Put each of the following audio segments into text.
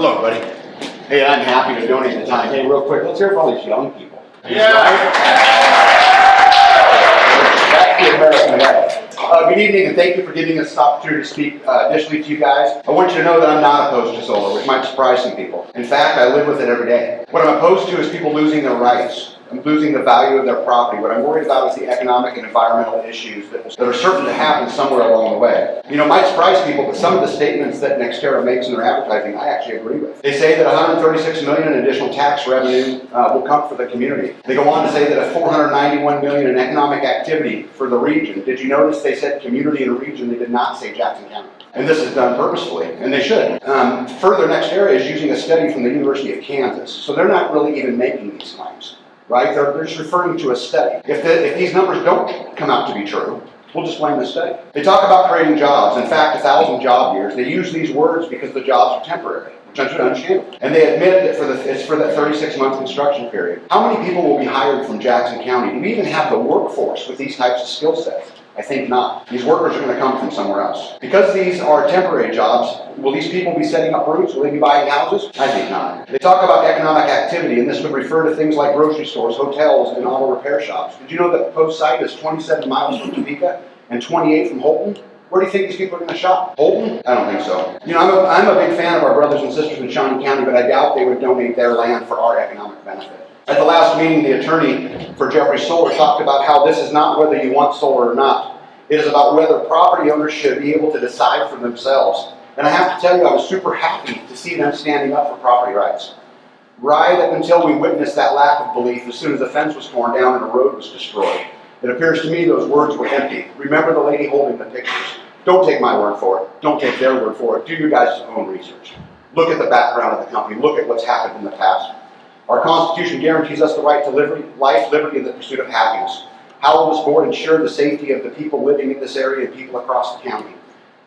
Hello, everybody. Hey, I'm happy to donate the time. Hey, real quick, let's hear from all these young people. Yeah. That's the American way. Good evening, and thank you for giving us this opportunity to speak additionally to you guys. I want you to know that I'm not opposed to solar, which might surprise some people. In fact, I live with it every day. What I'm opposed to is people losing their rights. I'm losing the value of their property. What I'm worried about is the economic and environmental issues that are certain to happen somewhere along the way. You know, it might surprise people, but some of the statements that NextEra makes in their advertising, I actually agree with. They say that $136 million in additional tax revenue will come for the community. They go on to say that $491 million in economic activity for the region. Did you notice they said community and region? They did not say Jackson County. And this is done purposefully, and they should. Further, NextEra is using a study from the University of Kansas, so they're not really even making these claims. Right? They're just referring to a study. If these numbers don't come out to be true, we'll just blame the study. They talk about creating jobs. In fact, 1,000 job years. They use these words because the jobs are temporary, which I should understand. And they admit that it's for that 36-month construction period. How many people will be hired from Jackson County? Do we even have the workforce with these types of skill sets? I think not. These workers are going to come from somewhere else. Because these are temporary jobs, will these people be setting up roots? Will they be buying houses? I think not. They talk about economic activity, and this would refer to things like grocery stores, hotels, and auto repair shops. Did you know that the proposed site is 27 miles from Topeka and 28 from Holton? Where do you think these people are going to shop? Holton? I don't think so. You know, I'm a big fan of our brothers and sisters in Shawnee County, but I doubt they would donate their land for our economic benefit. At the last meeting, the attorney for Jeffrey Solar talked about how this is not whether you want solar or not. It is about whether property owners should be able to decide for themselves. And I have to tell you, I was super happy to see them standing up for property rights. Right up until we witnessed that lack of belief as soon as the fence was torn down and a road was destroyed. It appears to me those words were empty. Remember the lady holding the pictures. Don't take my word for it. Don't take their word for it. Do your guys' own research. Look at the background of the company. Look at what's happened in the past. Our Constitution guarantees us the right to life, liberty, and the pursuit of happiness. How will this board ensure the safety of the people living in this area and people across the county?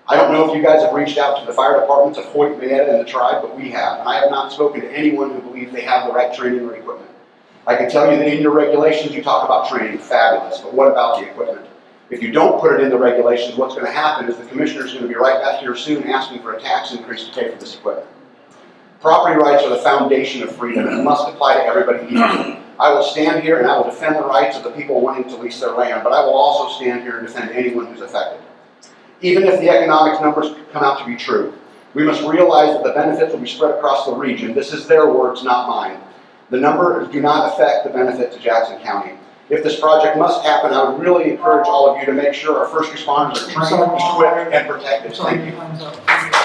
I don't know if you guys have reached out to the fire departments of Hoyt, Mayetta, and the tribe, but we have. And I have not spoken to anyone who believes they have the right training or equipment. I can tell you that in your regulations you talk about training, fabulous, but what about the equipment? If you don't put it in the regulations, what's going to happen is the commissioner's going to be right back here soon asking for a tax increase to pay for this equipment. Property rights are the foundation of freedom and must apply to everybody equally. I will stand here and I will defend the rights of the people wanting to lease their land, but I will also stand here and defend anyone who's affected. Even if the economics numbers come out to be true, we must realize that the benefits will be spread across the region. This is their words, not mine. The numbers do not affect the benefit to Jackson County. If this project must happen, I would really encourage all of you to make sure our first responders are trained, equipped, and protected. Thank you.